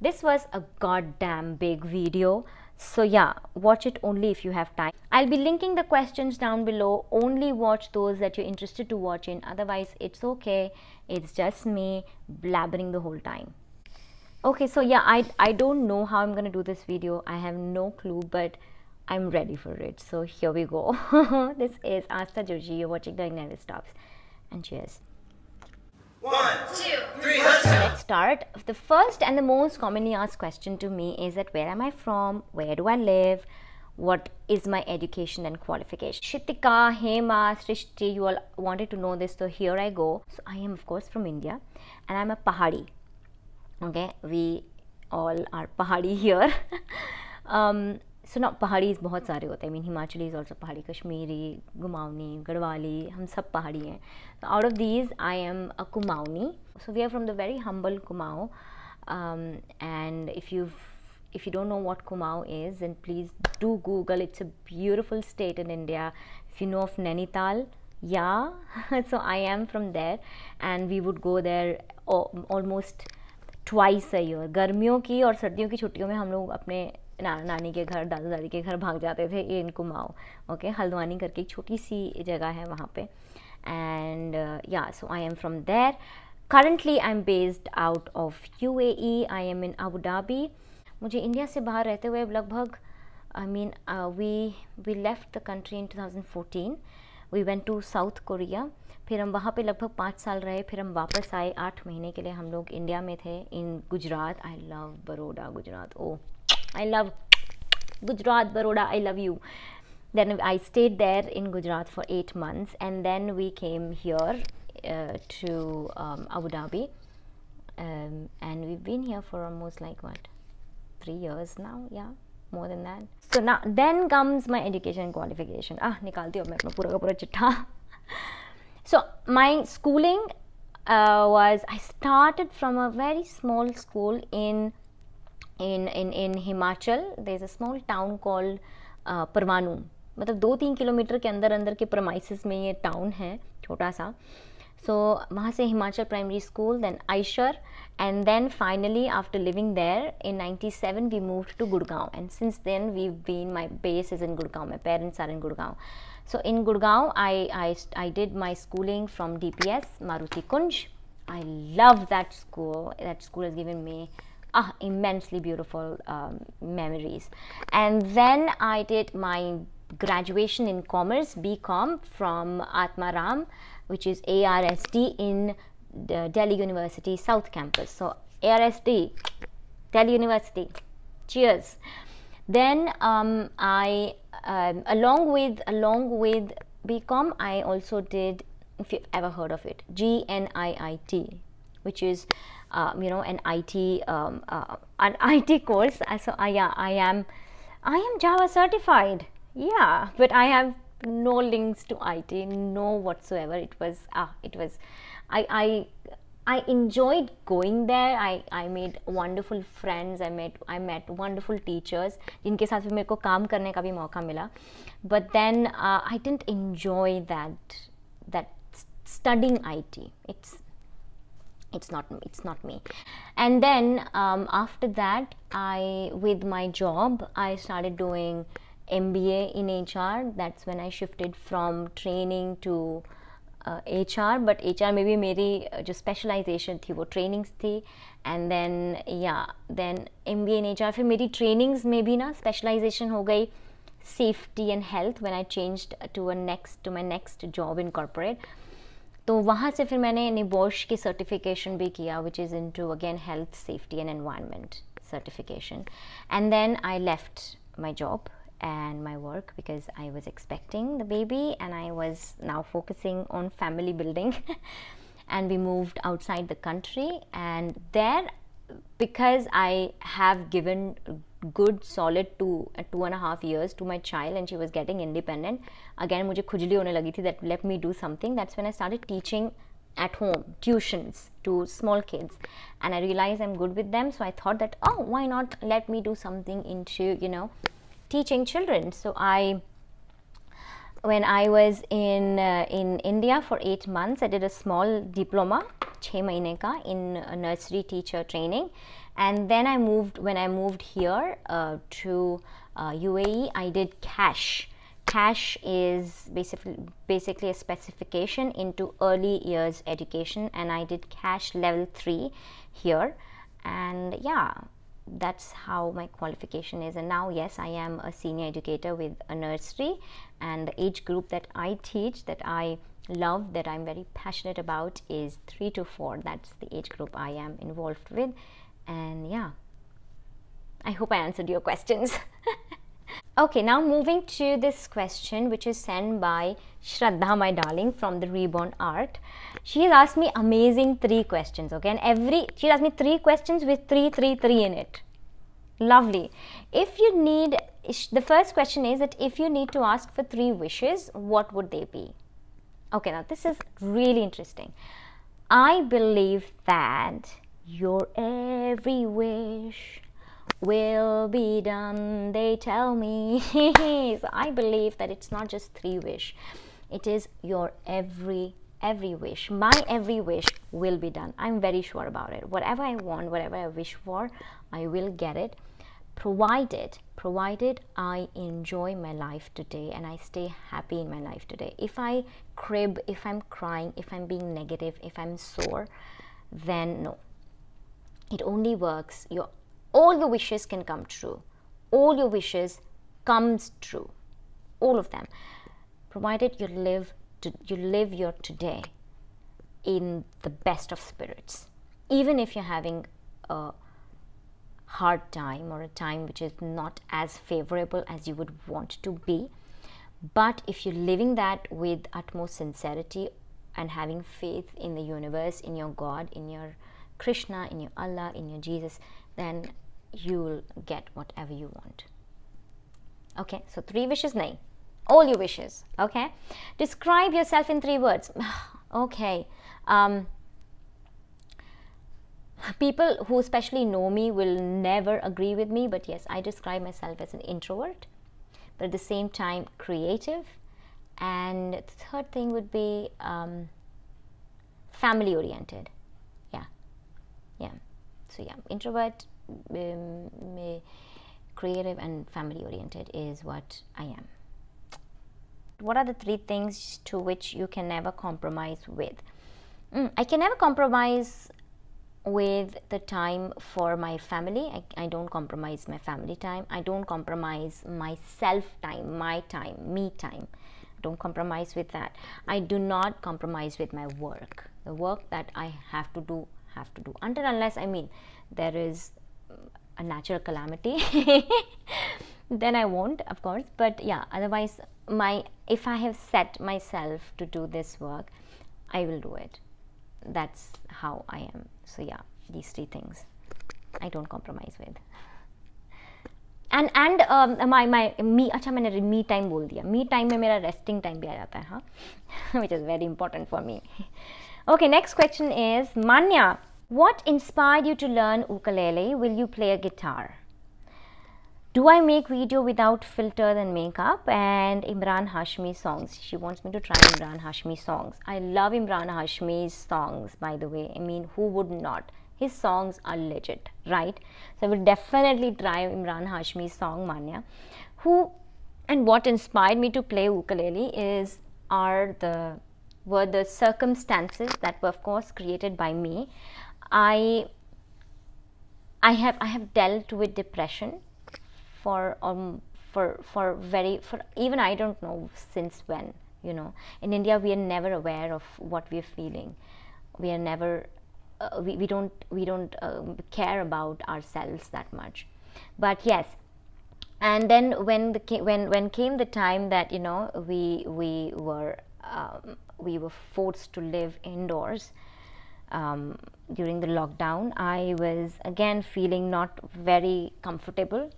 This was a goddamn big video. So yeah, watch it only if you have time. I'll be linking the questions down below. Only watch those that you're interested to watch in. Otherwise, it's okay. It's just me blabbering the whole time. Okay, so yeah, I don't know how I'm gonna do this video. I have no clue, but I'm ready for it. So here we go. This is Asta Joji. You're watching The Never Stops. And cheers. 1, 2, 3, let's go. Let's start. The first and the most commonly asked question to me is that where am I from? Where do I live? What is my education and qualification? Shitika, Hema, Srishti, you all wanted to know this, so here I go. So I am of course from India and I'm a Pahadi. Okay, we all are Pahadi here. So now Pahadis बहुत सारे होते हैं. I mean Himachali is also Pahadi, Kashmiri, Kumaoni, Garhwali, हम सब पहाड़ी हैं. So out of these I am a Kumaoni. So we are from the very humble Kumaon. And if you don't know what Kumaon is, then please do Google. It's a beautiful state in India. If you know of Nainital, yeah. So I am from there and we would go there almost twice a year. गर्मियों की और सर्दियों की छुट्टियों में हम लोग अपने नानी के घर, दादा दादी के घर भाग जाते थे इन कुमाऊं. ओके, हल्द्वानी करके एक छोटी सी जगह है वहाँ पे. And yeah, so I am from there. Currently I am based out of UAE. I am in Abu Dhabi. मुझे इंडिया से बाहर रहते हुए लगभग we left the country in 2014. We went to South Korea. फिर हम वहाँ पे लगभग 5 साल रहे. फिर हम वापस आए 8 महीने के लिए. हम लोग इंडिया में थे in Gujarat. I love Baroda, Gujarat. Oh, I love Gujarat, Baroda, I love you. Then I stayed there in Gujarat for 8 months and then we came here to Abu Dhabi. And we've been here for almost like what, 3 years now? Yeah, more than that. So now, then comes my education and qualification. निकालती हूँ मैं अपना पूरा का पूरा चिट्ठा. So my schooling was, I started from a very small school in Himachal. There's a small town called Parvanu. मतलब 2-3 kilometre के अंदर के प्रमाइसिस में ये टाउन है, छोटा सा. So वहाँ से Himachal primary school, then Aishar, and then finally after living there in 97 we moved to Gurgaon, and since then my base is in Gurgaon. My parents are in Gurgaon. So in Gurgaon I did my schooling from DPS Maruti Kunj. I love that school. That school has given me immensely beautiful memories. And then I did my graduation in commerce, BCom, from Atmaram, which is ARSD in the Delhi University South Campus. So ARSD, Delhi University, cheers. Then I along with BCom, I also did, if you've ever heard of it, GNIIT, which is an IT course. So I am Java certified. Yeah, but I have no links to IT, no whatsoever. It was I enjoyed going there. I made wonderful friends. I met wonderful teachers जिनके साथ भी मेरे को काम करने का भी मौका मिला. But then I didn't enjoy that studying IT. It's not me. And then after that, with my job I started doing MBA in HR. That's when I shifted from training to HR. But HR में भी मेरी जो specialization थी वो trainings थी. And then then MBA in HR. फिर मेरी trainings में भी ना specialization हो गई safety and health when I changed to my next job in corporate. तो वहाँ से फिर मैंने NIBOSH की certification भी किया, which is into again health, safety and environment certification. And then I left my job and my work because I was expecting the baby and I was now focusing on family building. And we moved outside the country, and there, because I have given good solid 2.5 years to my child and she was getting independent, again मुझे खुजली होने लगी थी that let me do something. That's when I started teaching at home, tuitions to small kids, and I realized I'm good with them. So I thought that, why not let me do something into teaching children. So when I was in India for 8 months, I did a small diploma 6 महीने का in nursery teacher training. And then when I moved here to UAE, I did cash. Cash is basically a specification into early years education, and I did cash level 3 here. And yeah, that's how my qualification is. And now, yes, I am a senior educator with a nursery, and the age group that I teach, that I love, that I'm very passionate about, is 3 to 4. That's the age group I am involved with. And yeah, I hope I answered your questions. Okay, now moving to this question, which is sent by Shraddha, my darling, from the Reborn Art. She has asked me amazing 3 questions, okay, and she asked me 3 questions with 3 in it. Lovely. If you need, the first question is that if you need to ask for 3 wishes, what would they be? Okay, now this is really interesting. I believe that your every wish will be done, they tell me. So I believe that it's not just 3 wish, it is your every wish. My every wish will be done. I'm very sure about it. Whatever I want, whatever I wish for, I will get it, provided I enjoy my life today and I stay happy in my life today. If I crib, if I'm crying, if I'm being negative, if I'm sore, then no. It only works. All your wishes can come true. All your wishes comes true. All of them. Provided you live your today in the best of spirits. Even if you're having a hard time or a time which is not as favorable as you would want to be, but if you're living that with utmost sincerity and having faith in the universe, in your God, in your Krishna, in your Allah, in your Jesus, then you'll get whatever you want. Okay, so 3 wishes, nahi, all your wishes. Okay, describe yourself in 3 words. Okay, people who especially know me will never agree with me, but yes, I describe myself as an introvert, but at the same time creative. And the third thing would be family oriented. Yeah, so yeah, introvert, creative, and family oriented is what I am. What are the 3 things to which you can never compromise with? I can never compromise with the time for my family. I don't compromise my family time. I don't compromise my self time, my time, me time. Don't compromise with that. I do not compromise with my work. The work that I have to do until unless, I mean, there is a natural calamity, then I won't, of course. But yeah, otherwise, if I have set myself to do this work, I will do it. That's how I am. So yeah, these 3 things I don't compromise with. And my me, अच्छा मैंने me time बोल दिया. Me time में मेरा resting time भी आ जाता है, हाँ, which is very important for me. Okay, next question is Manya. What inspired you to learn ukulele? Will you play a guitar? Do I make video without filters and makeup? And Imran Hashmi songs. She wants me to try Imran Hashmi songs. I love Imran Hashmi's songs, by the way. I mean, who would not? His songs are legit, right? So I will definitely try Imran Hashmi's song, Manya. And what inspired me to play ukulele were the circumstances that were, of course, created by me. I have dealt with depression for even I don't know since when. You know, in India we are never aware of what we are feeling. We are never we don't care about ourselves that much. But yes, and then when came the time that, you know, we were forced to live indoors during the lockdown, I was again feeling not very comfortable,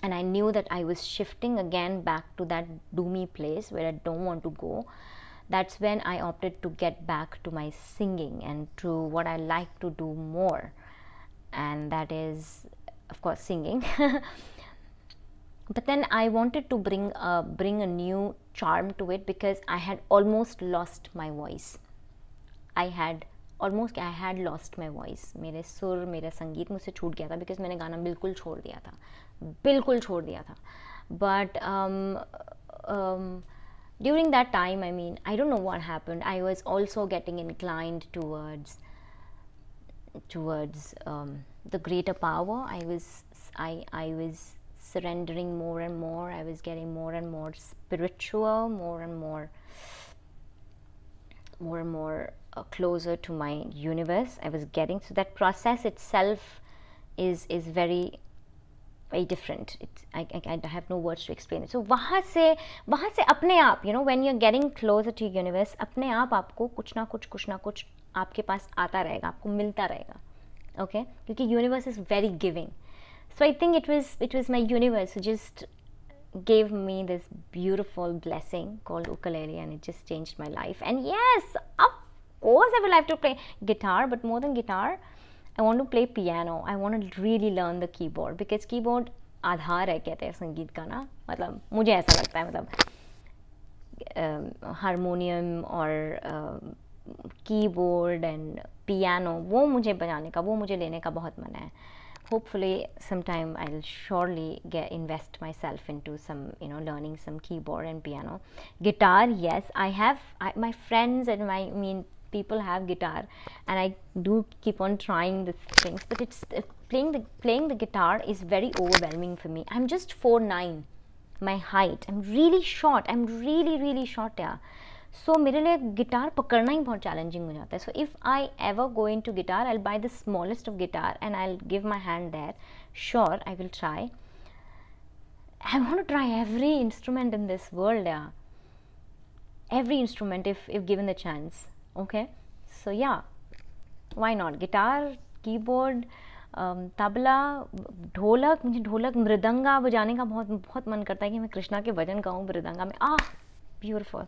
and I knew that I was shifting again back to that doomy place where I don't want to go. That's when I opted to get back to my singing and to what I like to do more, and that is, of course, singing. But then I wanted to bring a new charm to it, because I had almost lost my voice. I had almost I had lost my voice, मेरे सुर, मेरा संगीत मुझसे छूट गया था, because मैंने गाना बिल्कुल छोड़ दिया था, बिल्कुल छोड़ दिया था. But during that time, I mean, I don't know what happened. I was also getting inclined towards the greater power. I was surrendering more and more. I was getting more and more spiritual, more and more closer to my universe. I was getting, so that process itself is very different. I have no words to explain it. So वहाँ से अपने आप, you know, when you're getting closer to your universe, अपने आप आपको कुछ ना कुछ आपके पास आता रहेगा, आपको मिलता रहेगा. Okay, क्योंकि universe is very giving. So I think it was my universe who just gave me this beautiful blessing called ukulele, and it just changed my life. And yes, of course I would like to play guitar, but more than guitar, I want to play piano. I want to really learn the keyboard, because keyboard आधार है कहते हैं संगीत का ना, मतलब मुझे ऐसा लगता है, मतलब हारमोनियम और कीबोर्ड एंड पियानो, वो मुझे बजाने का, वो मुझे लेने का बहुत मन है. Hopefully sometime I'll surely invest myself into some, you know, learning some keyboard and piano. Guitar, yes, my friends and people have guitar, and I do keep on trying these things, but it's playing the guitar is very overwhelming for me. I'm just 4'9", my height. I'm really short. I'm really short, yeah. So मेरे लिए guitar पकड़ना ही बहुत challenging हो जाता है. So if I ever go into guitar, I'll buy the smallest of guitar and I'll give my hand there. Sure, I will try. I want to try every instrument in this world, yeah. Every instrument if given the chance. Okay, so yeah, why not? Guitar, keyboard, tabla, ढोलक. मुझे ढोलक, मृदंगा बजाने का बहुत मन करता है कि मैं कृष्णा के भजन गाऊँ मृदंगा में. Beautiful.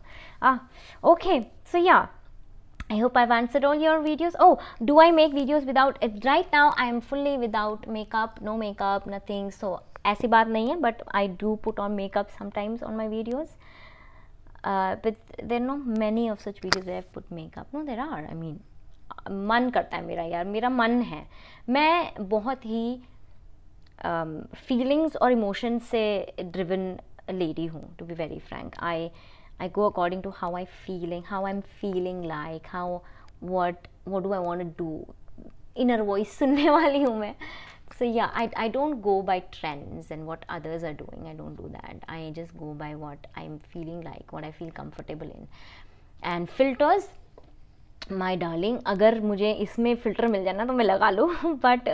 Okay, so yeah, I hope I've answered all your videos. Oh, do I make videos without it? Right now I am fully without makeup, no makeup, nothing. So ऐसी बात नहीं है, but I do put on makeup sometimes on my videos. But there are not many of such videos where I've put makeup. No, there are. I mean, मन करता है मेरा यार, मेरा मन है. मैं बहुत ही feelings और emotions से driven lady हूँ, to be very frank. I go according to how I'm feeling like, what do I want to do. Inner voice सुनने वाली हूँ मैं. So yeah, I don't go by trends and what others are doing. I don't do that. I just go by what I'm feeling like, what I feel comfortable in. And filters, my darling, अगर मुझे इसमें filter मिल जाए ना तो मैं लगा लूँ. But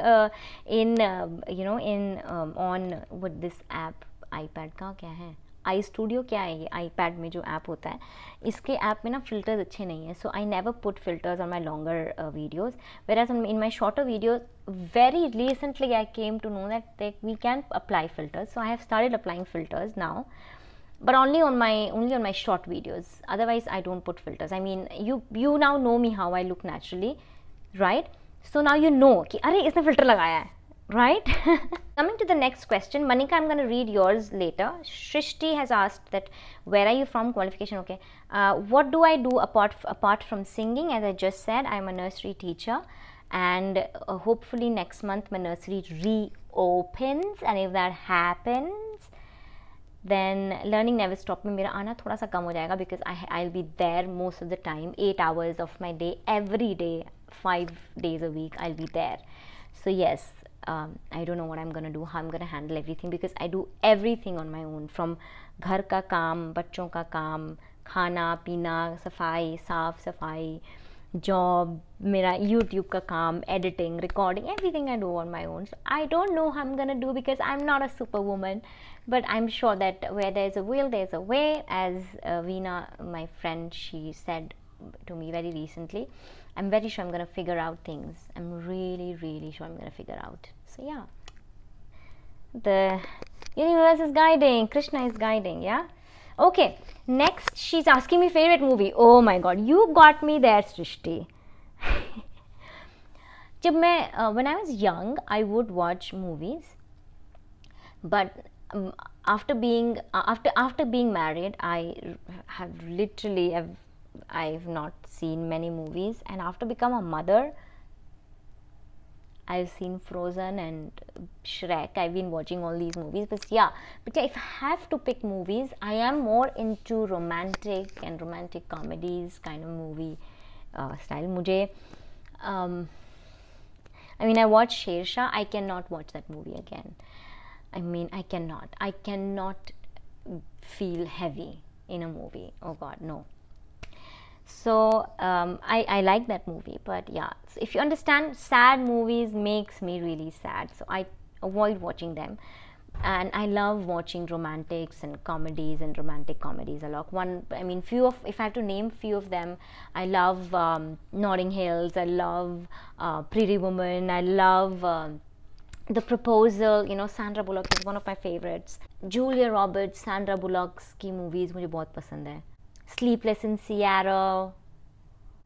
on with this app, iPad का क्या है, आई स्टूडियो क्या है, ये iPad में जो ऐप होता है, इसके ऐप में ना फिल्टर्स अच्छे नहीं है. So I never put filters on my longer videos, whereas in my shorter videos very recently I came to know that we can apply filters. So I have started applying filters now, but only on my short videos. Otherwise I don't put filters. I mean, you now know me how I look naturally, right? So now you know कि अरे इसने filter लगाया है, right? Coming to the next question, Manika, I'm going to read yours later. Shrishti has asked that where are you from, qualification, okay. What do I do apart from singing? As I just said, I'm a nursery teacher, and hopefully next month my nursery reopens, and if that happens, then learning never stop में मेरा आना थोड़ा सा कम हो जाएगा, because I'll be there most of the time, 8 hours of my day, every day, 5 days a week I'll be there. So yes, I don't know what I'm gonna do, how I'm gonna handle everything, because I do everything on my own, from घर का काम, बच्चों का काम, खाना पीना, सफाई, साफ सफाई, जॉब, मेरा YouTube का काम, editing, recording, everything I do on my own. So I don't know how I'm gonna do, because I'm not a superwoman, but I'm sure that where there's a will, there's a way. As Veena, my friend, she said to me very recently, I'm very sure I'm gonna figure out things. I'm really, really sure I'm gonna figure out. So yeah, the universe is guiding, Krishna is guiding, yeah. Okay, next she's asking me favorite movie. Oh my god, you got me there, Srishti. जब मैं when I was young, I would watch movies, but after being married, I have literally I've not seen many movies, and after become a mother, I've seen Frozen and Shrek. I've been watching all these movies, but yeah, if I have to pick movies, I am more into romantic and romantic comedies kind of movie style. मुझे I mean, I watched Sher Shah. I cannot watch that movie again. I mean, I cannot feel heavy in a movie. Oh God, no. So I like that movie, but yeah, so if you understand, sad movies makes me really sad, so I avoid watching them. And I love watching romantics and comedies and romantic comedies a lot. If I have to name few of them, I love Notting Hills, I love Pretty Woman, I love The Proposal. You know, Sandra Bullock is one of my favorites. Julia Roberts, Sandra Bullock's की movies मुझे बहुत पसंद है. Sleepless in Seattle.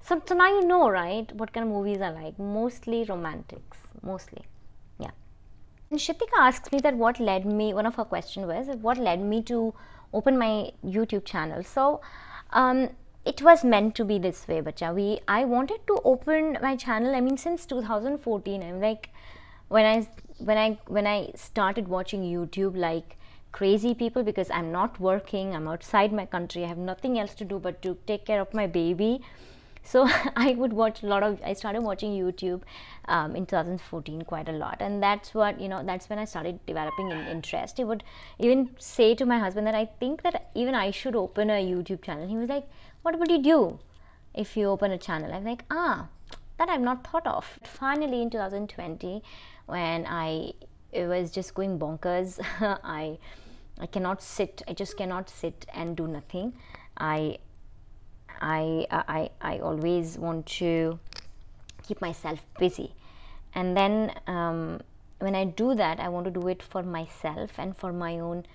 So now you know, right, what kind of movies I like. Mostly romantics, mostly. Yeah. And Shitika asks me that one of her questions was, what led me to open my YouTube channel. So it was meant to be this way, bacha. I wanted to open my channel, I mean, since 2014. I'm like, when I started watching YouTube like crazy people, because I'm not working, I'm outside my country, I have nothing else to do but to take care of my baby. So I started watching YouTube in 2014 quite a lot, and that's when I started developing an interest. I would even say to my husband that I think that even I should open a YouTube channel. He was like, what would you do if you open a channel? I'm like, that I've not thought of. Finally in 2020, when I was just going bonkers, I just cannot sit and do nothing. I always want to keep myself busy, and then when I do that, I want to do it for myself and for my own,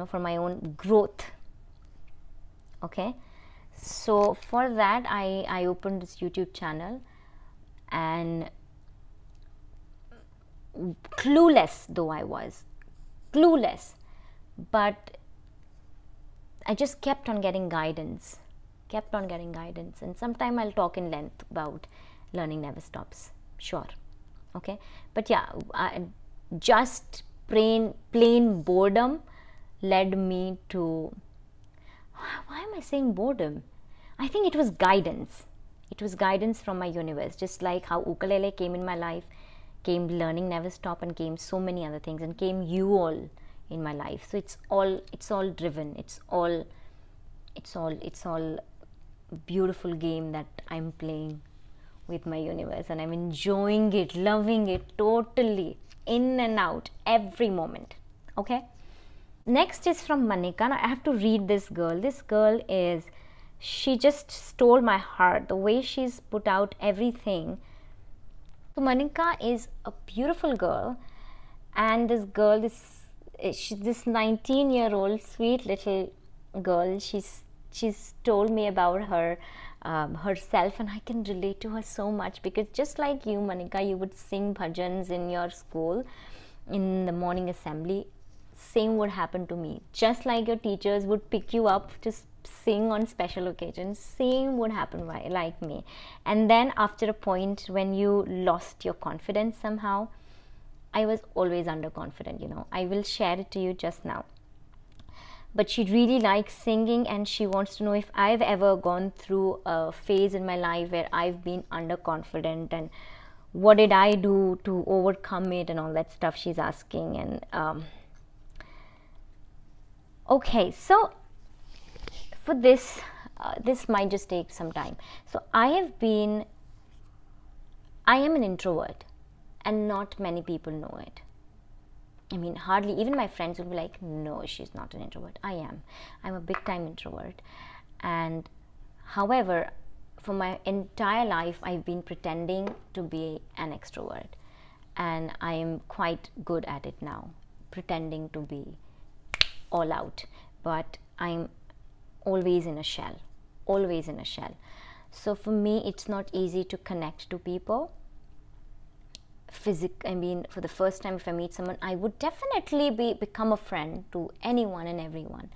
for my own growth. Okay, so for that I opened this YouTube channel, and clueless though I was, but I just kept on getting guidance, and sometime I'll talk in length about learning never stops, sure. Okay, but yeah, just plain boredom led me to, why am I saying boredom? I think it was guidance. It was guidance from my universe. Just like how ukulele came in my life, came learning never stop, and came so many other things, and came you all in my life. So it's all driven. It's all beautiful game that I'm playing with my universe, and I'm enjoying it, loving it totally, in and out, every moment. Okay. Next is from Manika. Now I have to read this girl. This girl she just stole my heart. The way she's put out everything. So Manika is a beautiful girl, and this girl, this 19-year-old sweet little girl, she's told me about herself, and I can relate to her so much, because just like you, Manika, you would sing bhajans in your school in the morning assembly. Same would happen to me. Just like your teachers would pick you up to sing on special occasions, same would happen like me. And then after a point when you lost your confidence somehow, I was always underconfident, I will share it to you just now. But she really likes singing, and she wants to know if I've ever gone through a phase in my life where I've been underconfident, and what did I do to overcome it, and all that stuff she's asking. And okay, so for this might just take some time. So I am an introvert, and not many people know it. I mean, hardly, even my friends will be like, no, she's not an introvert. I'm a big time introvert. And however, for my entire life, I've been pretending to be an extrovert, and I am quite good at it now, pretending to be all out, but I'm always in a shell. So for me, it's not easy to connect to people. For the first time, if I meet someone, I would definitely become a friend to anyone and everyone,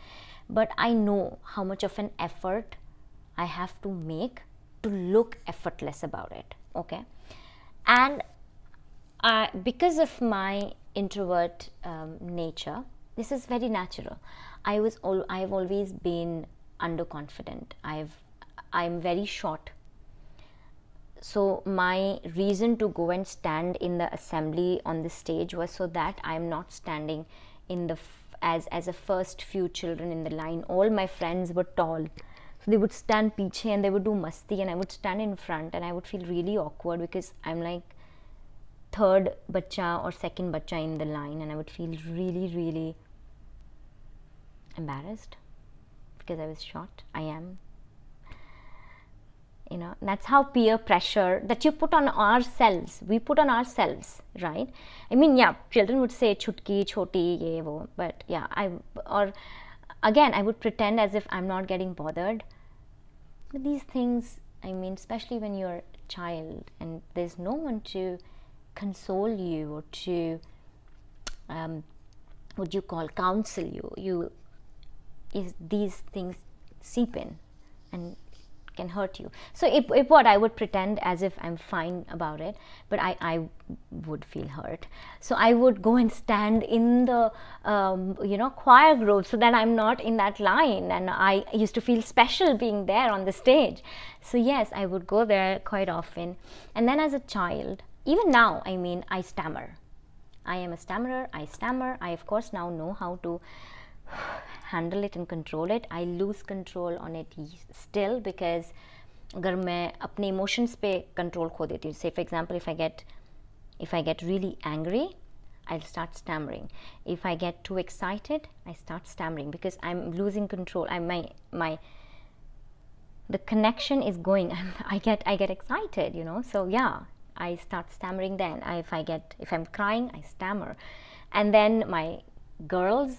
but I know how much of an effort I have to make to look effortless about it, okay? And because of my introvert nature, this is very natural. I've always been underconfident. I'm very short. So my reason to go and stand in the assembly on the stage was so that I'm not standing in the as a first few children in the line. All my friends were tall, so they would stand piche and they would do masti, and I would stand in front, and I would feel really awkward because I'm like third bacha or second bacha in the line, and I would feel really embarrassed because I was short. I am. You know, that's how peer pressure that you put on ourselves, we put on ourselves, right? I mean, yeah, children would say chutki, choti, ye, wo, but yeah, or again, I would pretend as if I'm not getting bothered. But these things, I mean, especially when you're a child and there's no one to console you or to, what you call, counsel you, these things seep in and can hurt you. So if what I would pretend as if I'm fine about it, but I would feel hurt. So I would go and stand in the choir group so that I'm not in that line, and I used to feel special being there on the stage. So yes, I would go there quite often. And then as a child, even now, I mean, I stammer. I am a stammerer. I stammer. I of course now know how to handle it and control it. I lose control on it still because अगर मैं अपने emotions पे control खो देती हूँ. Say for example, if I get really angry, I'll start stammering. If I get too excited, I start stammering because I'm losing control. The connection is going. I get excited, you know. So yeah, I start stammering then. If I'm crying, I stammer. And then my girls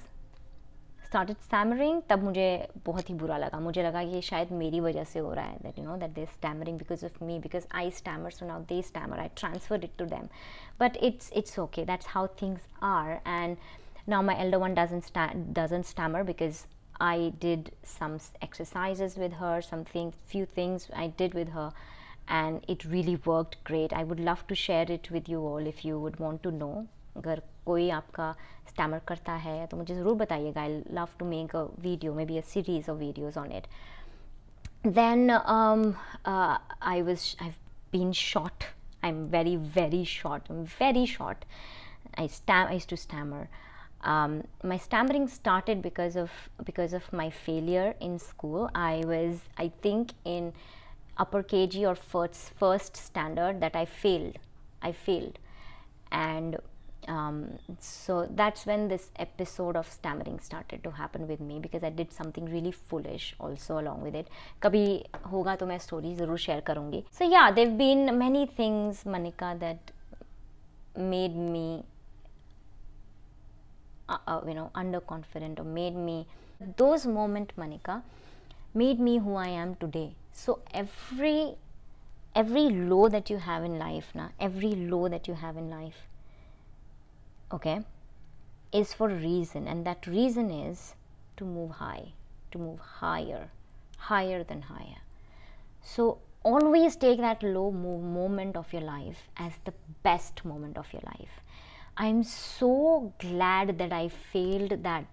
started stammering, तब मुझे बहुत ही बुरा लगा. मुझे लगा ये शायद मेरी वजह से हो रहा है, that you know that they're stammering because of me, because I stammer, so now they stammer. I transferred it to them, but it's okay. That's how things are. And now my elder one doesn't stammer because I did some exercises with her, few things I did with her, and it really worked great. I would love to share it with you all if you would want to know. अगर कोई आपका stammer करता है तो मुझे ज़रूर बताइएगा. I love to make a video, maybe a series of videos on it. Then I've been short. I'm very short. I'm very short. I used to stammer. My stammering started because of my failure in school. I was, I think, in upper KG or first standard that I failed, and so that's when this episode of stammering started to happen with me, because I did something really foolish also along with it. कभी होगा तो मैं story ज़रूर share करूँगी. So yeah, there've been many things, Manika, that made me underconfident, or made me, those moments, Manika, made me who I am today. So every low that you have in life, okay, is for a reason, and that reason is to move high, to move higher than higher. So always take that low moment of your life as the best moment of your life. I'm so glad that I failed that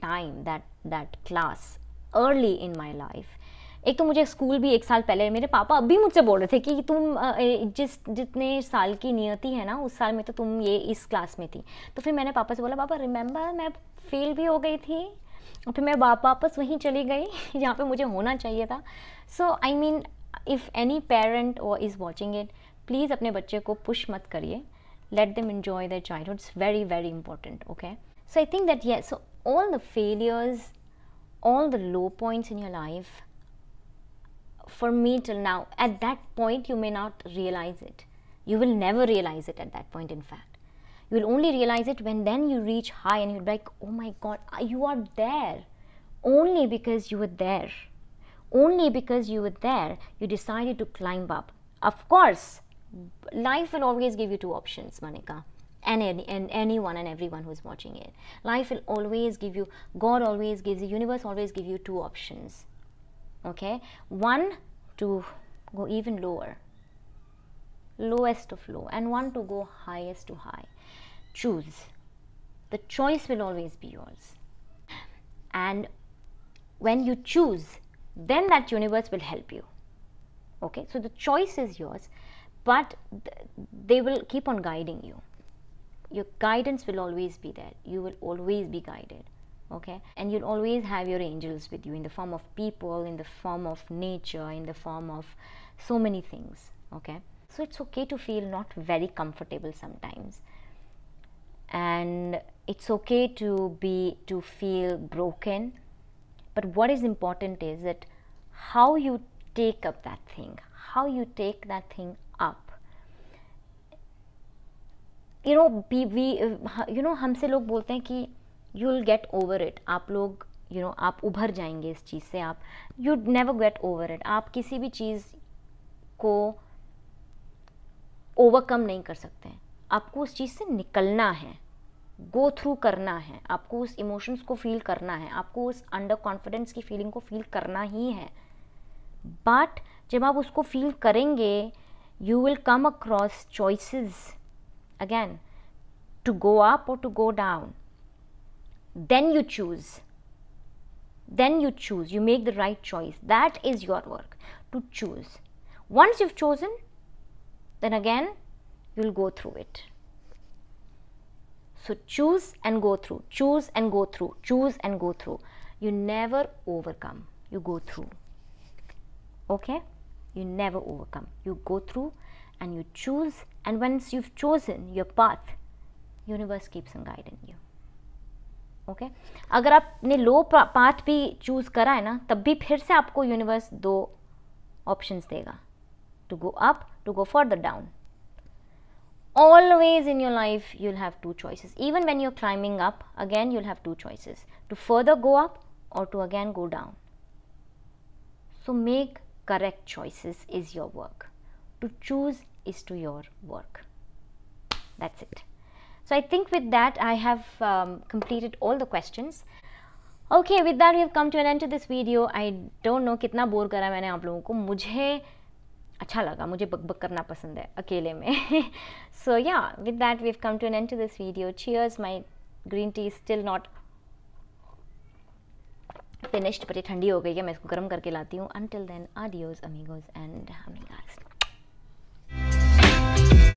time, that class early in my life. एक तो मुझे school भी एक साल पहले, मेरे पापा अभी मुझसे बोल रहे थे कि तुम जितने साल की नियति है ना, उस साल में तो तुम ये इस क्लास में थी. तो फिर मैंने पापा से बोला, पापा रिमेंबर मैं फेल भी हो गई थी, और फिर मैं वापस वहीं चली गई जहाँ पे मुझे होना चाहिए था. So I mean, if any parent और इज़ वॉचिंग इट, प्लीज़ अपने बच्चे को पुश मत करिए. Let them enjoy their childhood. It's very important, okay? So I think that, yes, so all the failures, all the low points in your life, for me till now, at that point you may not realize it. You will never realize it at that point, in fact. You will only realize it when then you reach high and you'll be like, oh my God, you are there. Only because you were there. Only because you were there, you decided to climb up. Of course, life will always give you two options, Manika, and anyone and everyone who's watching it. Life will always give you, God always gives you, universe always give you two options, Okay, 1 to go even lower, lowest of low, and 1 to go highest to high. Choose. The choice will always be yours. And when you choose, then that universe will help you. Okay, so the choice is yours, but they will keep on guiding you. Your guidance will always be there. You will always be guided. Okay, and you'll always have your angels with you in the form of people, in the form of nature, in the form of so many things. Okay, so it's okay to feel not very comfortable sometimes, and it's okay to feel broken, but what is important is that how you take up that thing, how you take that thing up. हमसे लोग बोलते हैं कि you'll get over it. आप लोग आप उभर जाएंगे इस चीज़ से. आप you'd never get over it. आप किसी भी चीज़ को ओवरकम नहीं कर सकते हैं. आपको उस चीज़ से निकलना है, गो थ्रू करना है, आपको उस इमोशंस को फील करना है, आपको उस अंडर कॉन्फिडेंस की फीलिंग को फील करना ही है. बट जब आप उसको फील करेंगे, you will come across choices again, to go up और to go down. Then you choose. You make the right choice. That is your work, to choose. Once you've chosen, then again you'll go through it. So choose and go through. Choose and go through. Choose and go through. You never overcome. You go through. Okay? You never overcome. You go through and you choose. And once you've chosen your path, universe keeps on guiding you. Okay अगर आपने लो path भी choose करा है ना, तब भी फिर से आपको यूनिवर्स 2 ऑप्शंस देगा, to go up, to go further down. Always in your life you'll have 2 choices. Even when you're climbing up, again you'll have 2 choices, to further go up or to again go down. So make correct choices is your work. To choose is to your work. That's it. So I think with that I have completed all the questions. Okay, with that we have come to an end to this video. I don't know कितना bore करा मैंने आप लोगों को. मुझे अच्छा लगा, मुझे बकबक करना पसंद है अकेले में. So yeah, with that we have come to an end to this video. Cheers. My green tea is still not finished, but ये ठंडी हो गई है, मैं इसको गर्म करके लाती हूँ. Until then, adios amigos and amigas.